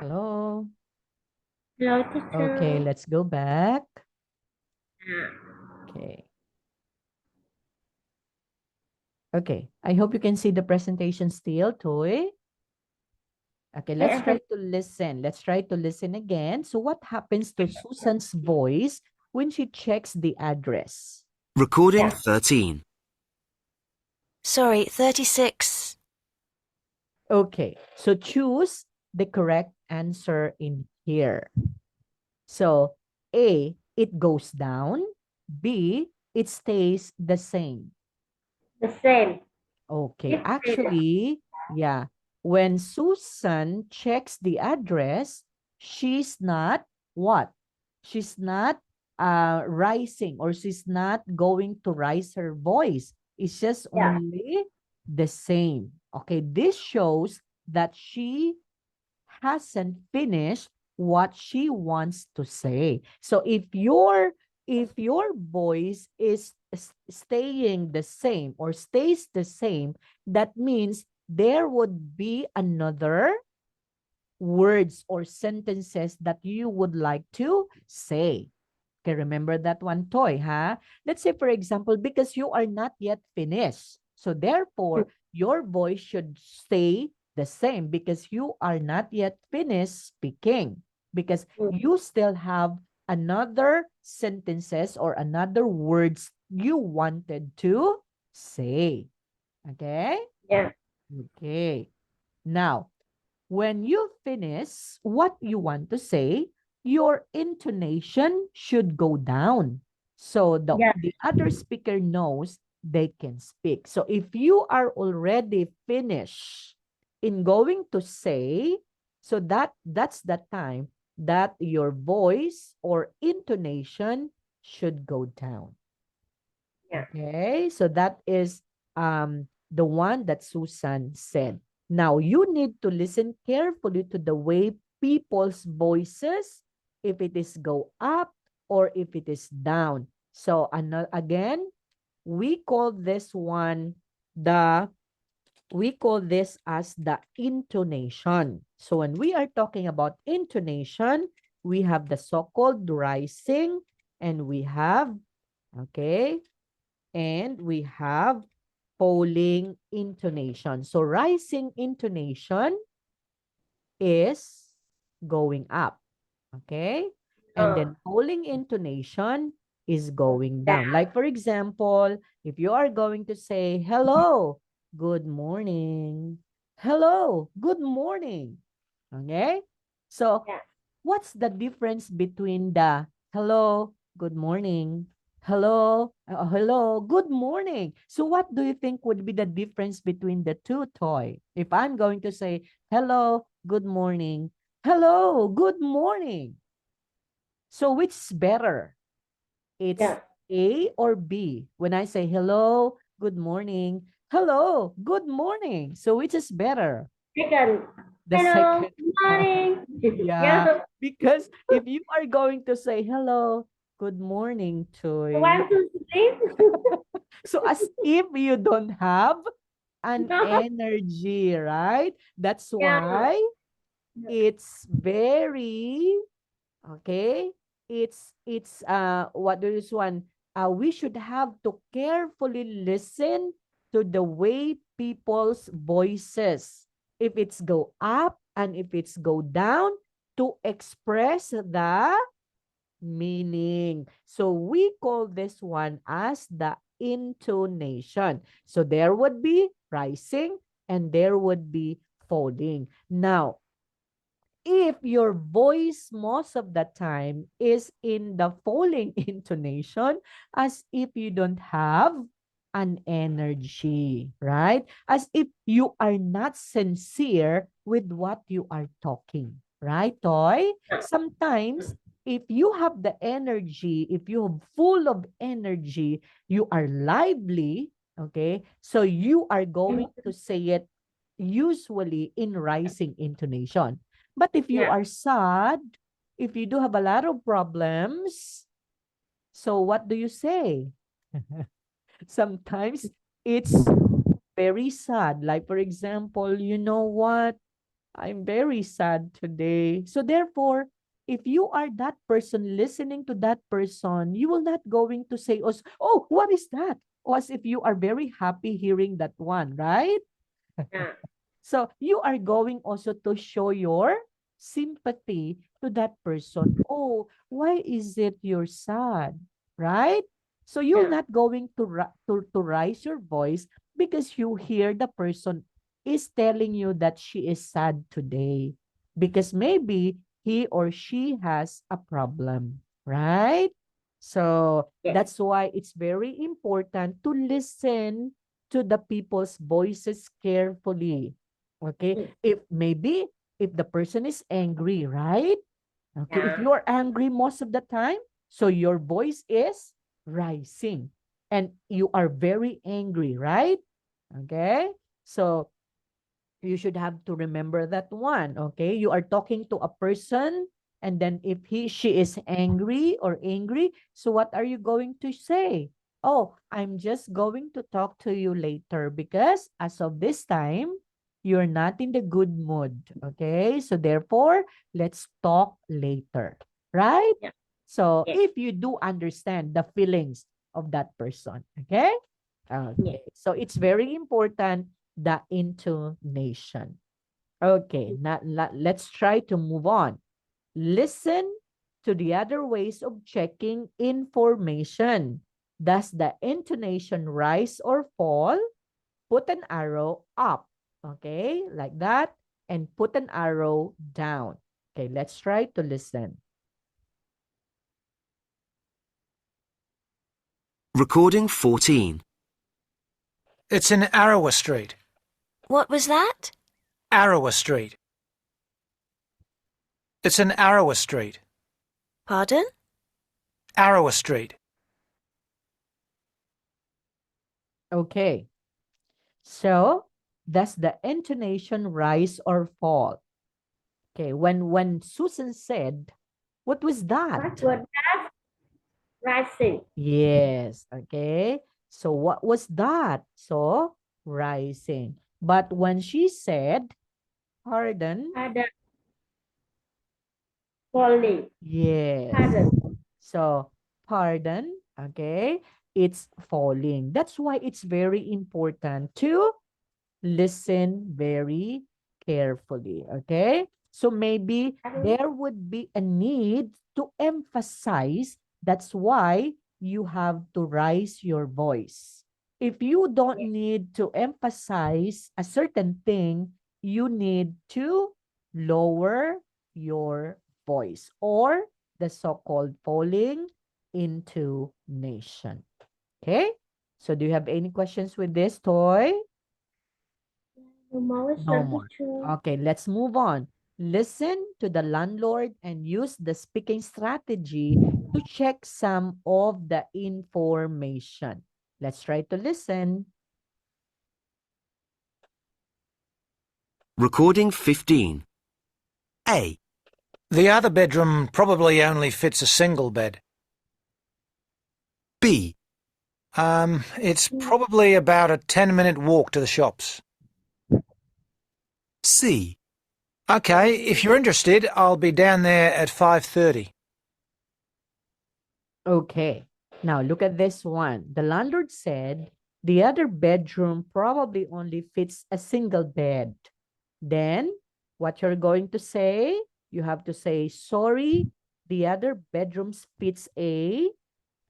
Hello. Hello, Okay, teacher. let's go back. Ah, Okay. Okay, I hope you can see the presentation still, Toy. Okay, let's try to listen. Let's try to listen again. So what happens to Susan's voice when she checks the address? Recording Yeah. 13. Sorry, 36. Okay, so choose the correct answer in here. So A, it goes down. B, it stays the same. The same. Okay, It's same. actually, yeah. When Susan checks the address, she's not what? She's not rising, or she's not going to rise her voice. It's just Yeah. only the same. Okay, this shows that she hasn't finished what she wants to say. So if your voice is staying the same or stays the same, that means there would be another words or sentences that you would like to say. Okay, remember that one, Toy, huh? Let's say, for example, because you are not yet finished. So therefore, your voice should stay the same because you are not yet finished speaking. Because you still have another sentences or another words you wanted to say. Okay? Yeah. Okay. Now, when you finish what you want to say, your intonation should go down. So Yeah. the other speaker knows they can speak. So if you are already finished in going to say, so that's the time that your voice or intonation should go down. Yeah. Okay, so that is the one that Susan said. Now, you need to listen carefully to the way people's voices, if it is go up or if it is down. So, again, we call this one we call this as the intonation. So, when we are talking about intonation, we have the so-called rising and we have, okay, and we have falling intonation. So rising intonation is going up, okay? And Oh. then falling intonation is going Yeah. down. Like for example, if you are going to say, hello, good morning. Hello, good morning. Okay? So Yeah. what's the difference between the hello, good morning, hello, hello, good morning? So what do you think would be the difference between the two, Toy? If I'm going to say hello, good morning, hello, good morning. So which is better? It's Yeah. A or B? When I say hello, good morning, hello, good morning. So which is better? Second. The Hello. second Good one. morning. Yeah, Yeah. because if you are going to say hello, good morning, Toy. One, two, three. So as if you don't have an No. energy, right? That's Yeah. why it's very okay. It's what do this one? We should have to carefully listen to the way people's voices, if it's go up and if it's go down, to express the meaning. So we call this one as the intonation. So there would be rising and there would be falling. Now, if your voice most of the time is in the falling intonation, as if you don't have an energy, right? As if you are not sincere with what you are talking, right, Toy? Sometimes, if you have the energy, if you're full of energy, you are lively, okay? So you are going to say it usually in rising intonation. But if you Yeah. are sad, if you do have a lot of problems, so what do you say? Sometimes it's very sad. Like, for example, you know what? I'm very sad today. So therefore, if you are that person listening to that person, you will not going to say, oh, what is that? Or as if you are very happy hearing that one, right? Yeah. So you are going also to show your sympathy to that person. Oh, why is it you're sad? Right? So you're Yeah. not going to, to rise your voice because you hear the person is telling you that she is sad today. Because maybe he or she has a problem. Right? So Yes. that's why it's very important to listen to the people's voices carefully. Okay, Mm. if the person is angry, right? Okay, if Yeah. you're angry most of the time, so your voice is rising and you are very angry, right? Okay, so you should have to remember that one. Okay, you are talking to a person, and then if she is angry, so what are you going to say? Oh, I'm just going to talk to you later because as of this time you're not in the good mood. Okay, so therefore let's talk later, right? Yeah. So Yes. if you do understand the feelings of that person, okay. Yes. Okay, so it's very important, the intonation. Okay, now let's try to move on. Listen to the other ways of checking information. Does the intonation rise or fall? Put an arrow up, okay, like that, and put an arrow down. Okay, let's try to listen. Recording 14. It's in Arrowa Street. What was that? Arrowa Street. It's in Arrowa Street. Pardon? Arrowa Street. Okay, so does the intonation rise or fall? Okay, when Susan said, what was that? What was that? Rising. Yes, okay. So what was that? So rising. But when she said, pardon, Other. Falling. yes. Pardon. So pardon, okay, it's falling. That's why it's very important to listen very carefully, okay? So maybe there would be a need to emphasize. That's why you have to raise your voice. If you don't need to emphasize a certain thing, you need to lower your voice or the so-called falling into nation. Okay? So do you have any questions with this toy? No more. No more. Okay, let's move on. Listen to the landlord and use the speaking strategy to check some of the information. Let's try to listen. Recording 15. A. The other bedroom probably only fits a single bed. B. It's probably about a 10-minute walk to the shops. C. Okay, if you're interested, I'll be down there at 5:30. Okay, now look at this one. The landlord said the other bedroom probably only fits a single bed. Then what you're going to say, you have to say, sorry, the other bedrooms fits a,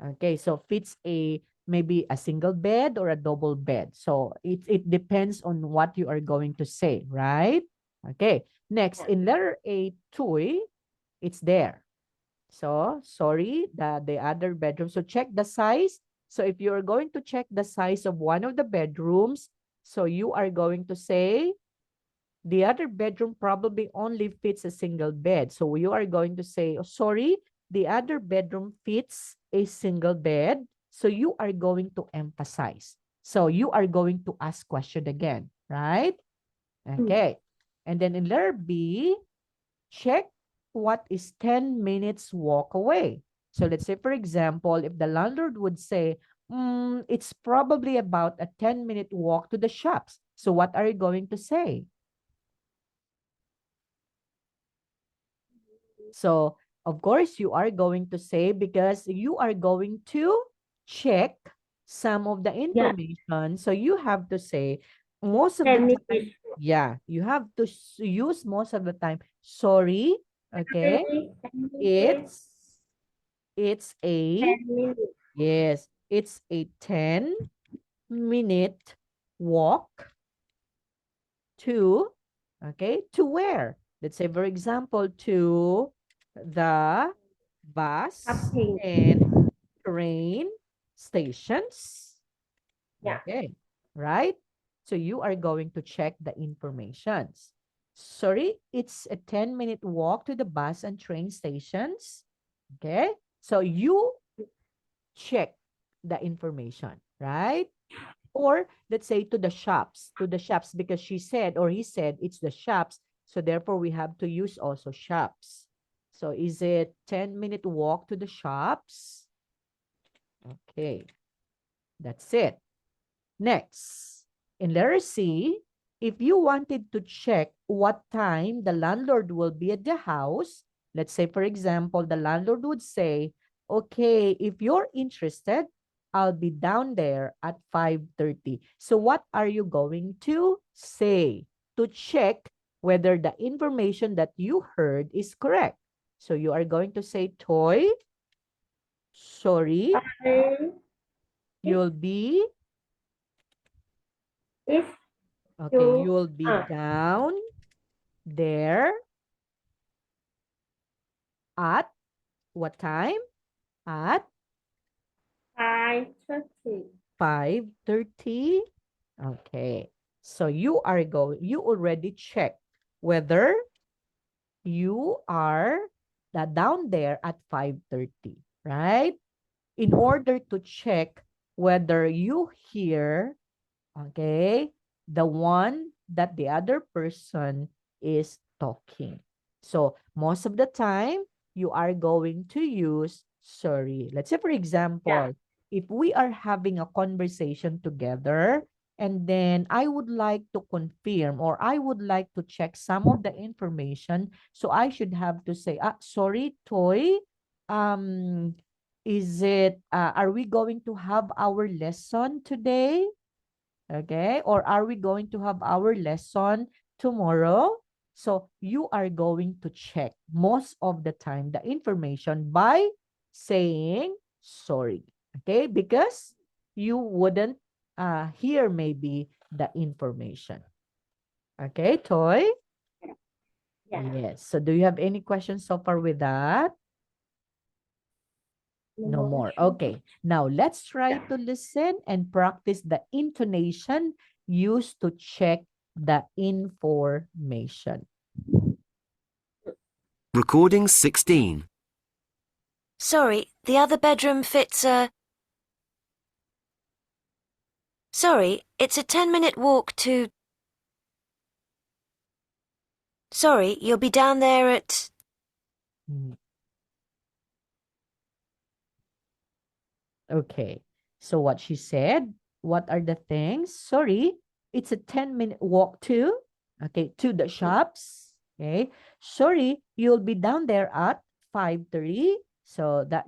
okay, so fits a, maybe a single bed or a double bed. So it depends on what you are going to say, right? Okay, next in letter A, toy, it's there. So sorry, the other bedroom. So check the size. So if you're going to check the size of one of the bedrooms, so you are going to say, the other bedroom probably only fits a single bed. So you are going to say, oh, sorry, the other bedroom fits a single bed. So you are going to emphasize. So you are going to ask question again, right? Okay. And then in letter B, check what is 10 minutes walk away. So let's say, for example, if the landlord would say, it's probably about a 10-minute walk to the shops. So what are you going to say? So, of course, you are going to say because you are going to check some of the information. So, you have to say most of the 10 time, minutes. yeah, you have to use most of the time. Sorry, okay? 10 minutes. It's a, 10 minutes. yes, it's a 10-minute walk to, okay, to where? Let's say, for example, to the bus Shopping. and train stations. Yeah. Okay, right? So you are going to check the informations. Sorry, it's a 10-minute walk to the bus and train stations. Okay, so you check the information, right? Or let's say to the shops, because she said or he said it's the shops. So therefore we have to use also shops. So is it 10-minute walk to the shops? Okay, that's it. Next, in letter C, if you wanted to check what time the landlord will be at the house, let's say, for example, the landlord would say, okay, if you're interested, I'll be down there at 5:30. So what are you going to say to check whether the information that you heard is correct? So you are going to say, Toy, sorry, you'll be, Is okay, to you'll be down there at what time? At 5:30. 5:30. Okay. So you already checked whether you are down there at 5:30, right? In order to check whether you hear, okay, the one that the other person is talking. So most of the time, you are going to use sorry. Let's say, for example, if we are having a conversation together, and then I would like to confirm or I would like to check some of the information, so I should have to say, sorry, Toy, um, are we going to have our lesson today? Okay, or are we going to have our lesson tomorrow? So you are going to check most of the time the information by saying sorry. Okay, because you wouldn't hear maybe the information. Okay, Toy? Yeah. Yes. So do you have any questions so far with that? No more. Okay. Now let's try to listen and practice the intonation used to check the information. Recording 16. Sorry, the other bedroom fits a... Sorry, it's a 10-minute walk to... Sorry, you'll be down there at... Mm. Okay. So what she said, what are the things? Sorry, it's a 10-minute walk to, okay, to the shops. Okay. Sorry, you'll be down there at 5:30. So that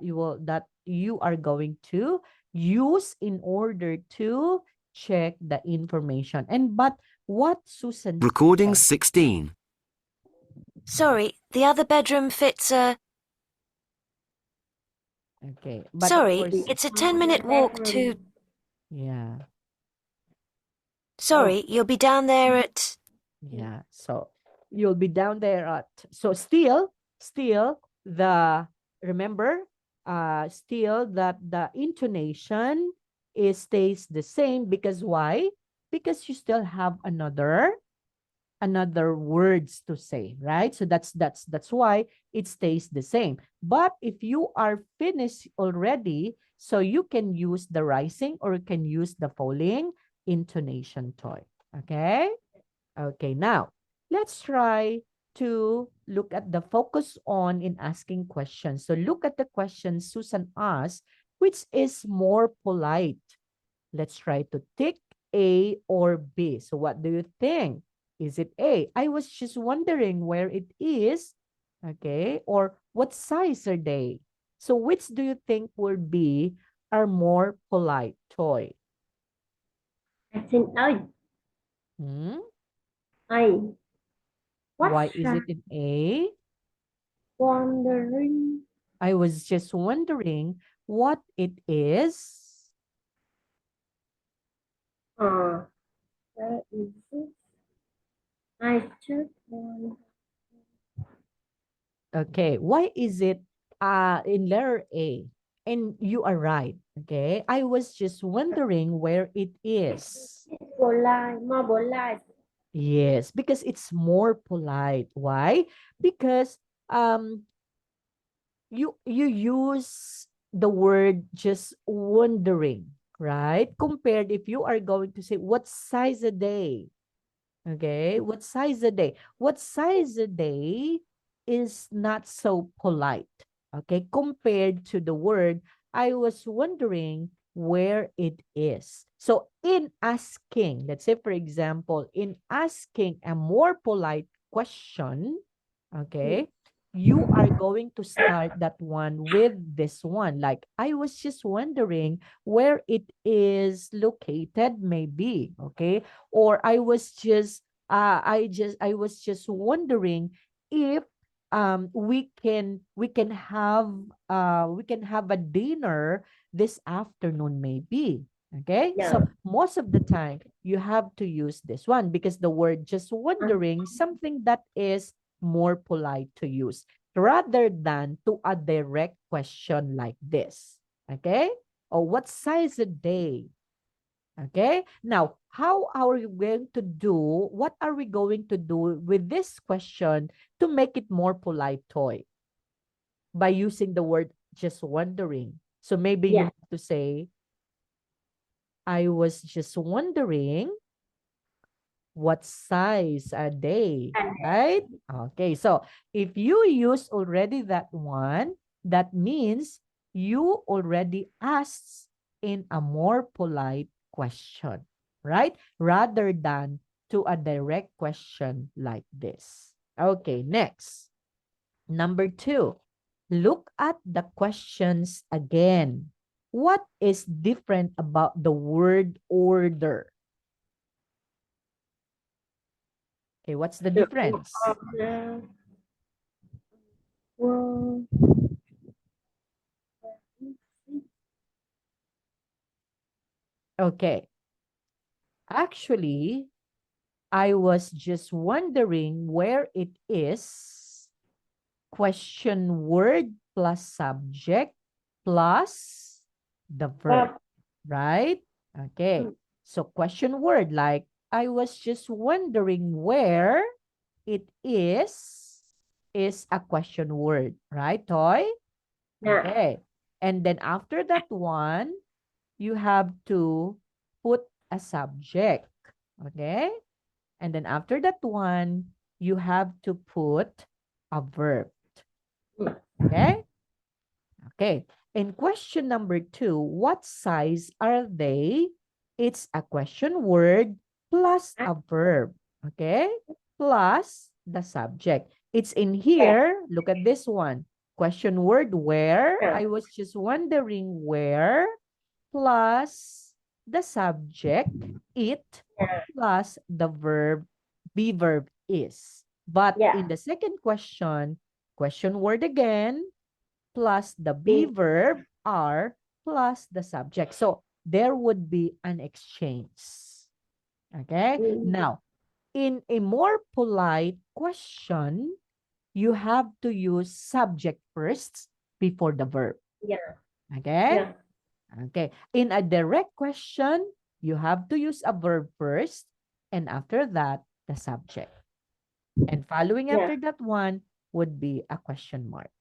you are going to use in order to check the information. And but what Susan Recording said, 16. Sorry, the other bedroom fits a... okay. But of Sorry, course, it's a 10-minute walk to... yeah. Sorry, you'll be down there at... Yeah, so you'll be down there at, so still the, remember, still that the intonation stays the same, because why? Because you still have another words to say, right? So that's why it stays the same. But if you are finished already, so you can use the rising or you can use the falling intonation, Toy. Okay? Okay, now let's try to look at the focus on in asking questions. So look at the question Susan asked, which is more polite. Let's try to tick A or B. So what do you think? Is it A? I was just wondering where it is. Okay? Or what size are they? So which do you think would be our more polite toy? I think Hmm? I. Why What's is it in A? wondering? I was just wondering what it is. Where is it? I just want. Okay, why is it in letter A? And you are right, okay? I was just wondering where it is. More polite. Yes, because it's more polite. Why? Because you use the word just wondering, right? Compared if you are going to say what size a day? Okay, what size a day? What size a day is not so polite. Okay, compared to the word, I was wondering where it is. So in asking, let's say for example, in asking a more polite question, okay, you are going to start that one with this one. Like, I was just wondering where it is located, maybe, okay? Or I was just wondering if we can have a dinner this afternoon, maybe. Okay, Yeah. so most of the time you have to use this one because the word just wondering something that is more polite to use rather than to a direct question like this. Okay, or what size a day? Okay, now how are we going to do? What are we going to do with this question to make it more polite, Toy? By using the word just wondering. So maybe you Yeah. have to say, I was just wondering what size are they, right? Okay, so if you use already that one, that means you already asked in a more polite question, right? Rather than to a direct question like this. Okay, next. Number 2, look at the questions again. What is different about the word order? Okay, what's the difference? Well, Okay. Actually, I was just wondering where it is. Question word plus subject plus the verb, right? Okay. So question word like, I was just wondering where it is a question word, right, Toy? yeah. Okay. And then after that one, you have to put a subject. Okay? And then after that one, you have to put a verb. Okay? Okay. In question number 2, what size are they? It's a question word plus a verb. Okay? Plus the subject. It's in here. Look at this one. Question word where. I was just wondering where plus the subject, it, plus the verb, be verb is. But Yeah. in the second question word again, plus the be Be- verb, are, plus the subject. So there would be an exchange. Okay? Now, in a more polite question, you have to use subject first before the verb. Yeah. Okay? Yeah. Okay. In a direct question, you have to use a verb first, and after that, the subject. And following Yeah. after that one would be a question mark.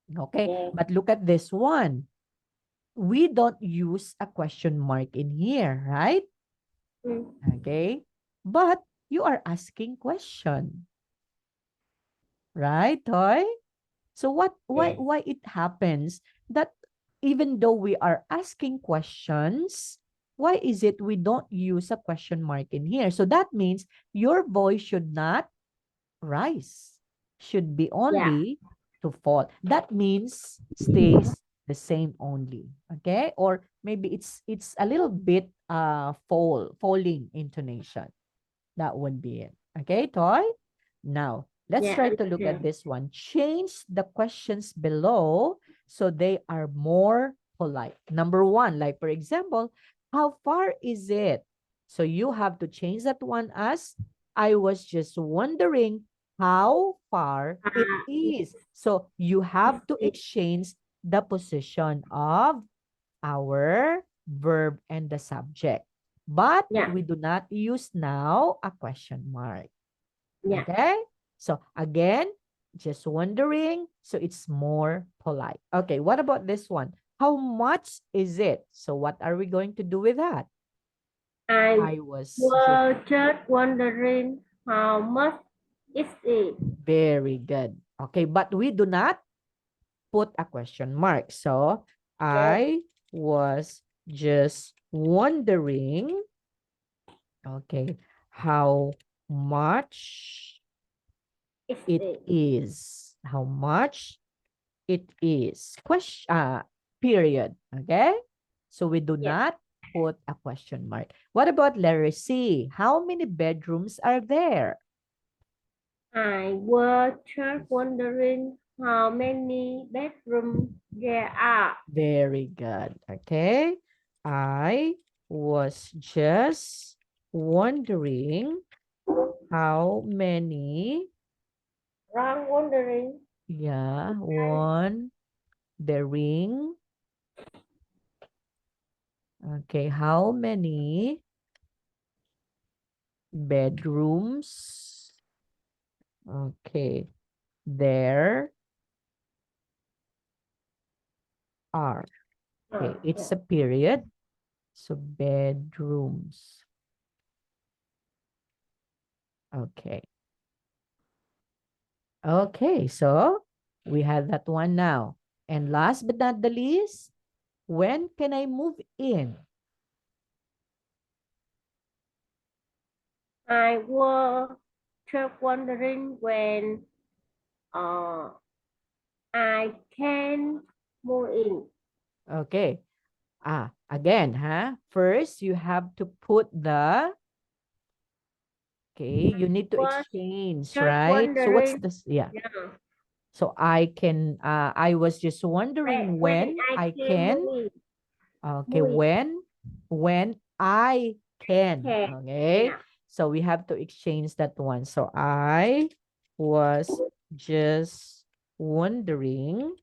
Okay. Yeah. But look at this one. We don't use a question mark in here, right? Okay. But you are asking question, right, Toy? So why it happens that even though we are asking questions, why is it we don't use a question mark in here? So that means your voice should not rise, should be only to fall. That means stays the same only. Okay? Or maybe it's a little bit falling intonation. That would be it. Okay, Toy? Now, let's Yeah, try to look at understand. this one. Change the questions below so they are more polite. Number one, like for example, how far is it? So you have to change that one as, I was just wondering how far it is. So you have to exchange the position of our verb and the subject. But Yeah, we do not use now a question mark. yeah. Okay? So again, just wondering. So it's more polite. Okay, what about this one? How much is it? So what are we going to do with that? I I was just was just wondering how much is it? very good. Okay, but we do not put a question mark. So I was just wondering, okay, how much Is it it? is. How much it is. Question, period. Okay? So we do Yes. not put a question mark. What about letter C? How many bedrooms are there? I was just wondering how many bedrooms there are. Very good. Okay? I was just wondering how many, Wrong wondering. yeah, one, the ring. Okay, how many bedrooms? Okay, there are. Okay, it's a period. So bedrooms. Okay. Okay, so we have that one now. And last but not the least, when can I move in? I was just wondering when I can move in. Okay. Again, First, you have to put the, okay, you need to Was exchange, just right? So what's wondering, this? Yeah. yeah, So I was just wondering when when I I can can, move in. okay, Move in. when I can, Okay. okay? Yeah. So we have to exchange that one. So I was just wondering And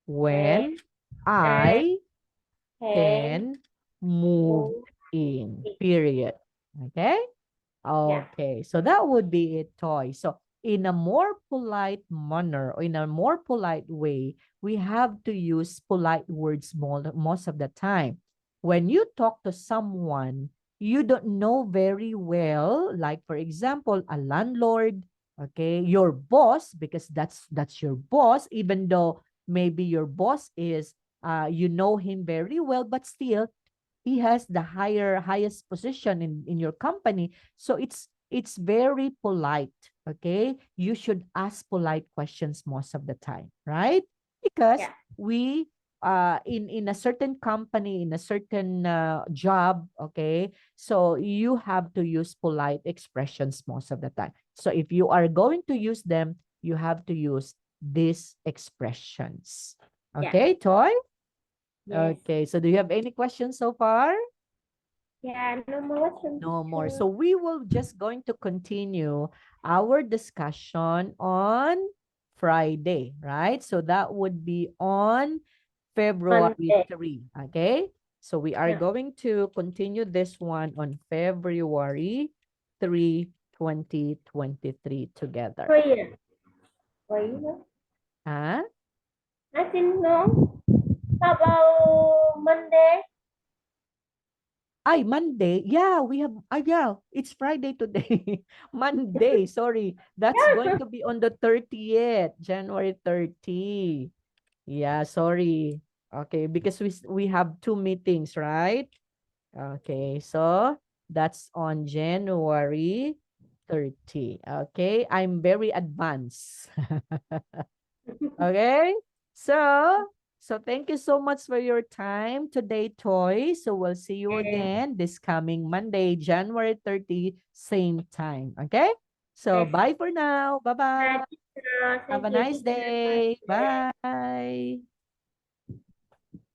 when I I can can move move in, in. period. Okay? Yeah. Okay, so that would be it, Toy. So in a more polite manner or in a more polite way, we have to use polite words most of the time. When you talk to someone you don't know very well, like for example, a landlord, okay, your boss, because that's your boss, even though maybe your boss is you know him very well, but still he has the highest position in your company, so it's very polite. Okay, you should ask polite questions most of the time, right? Because Yeah. we in a certain company, in a certain job, okay, so you have to use polite expressions most of the time. So if you are going to use them, you have to use these expressions. Yeah. Okay, Toy? Yes. Okay, so do you have any questions so far? Yeah. No more questions. No more. So we will just going to continue our discussion on Friday, right? So that would be on February Monday. 3, okay? So we are Yeah. going to continue this one on February 3, 2023 together. Prayer. Prayer. Huh? I think no. How about Monday? Ay, Monday. Yeah, we have, yeah, it's Friday today. Monday, sorry. That's going to be on the 30th, January 30. Yeah, sorry. Okay, because we have two meetings, right? Okay, so that's on January 30. Okay, I'm very advanced. Okay, so thank you so much for your time today, Toy. So we'll see you again this coming Monday, January 30, same time. Okay, so Yes. bye for now. Bye bye. Teacher. Have Thank a you, nice teacher. day. Bye.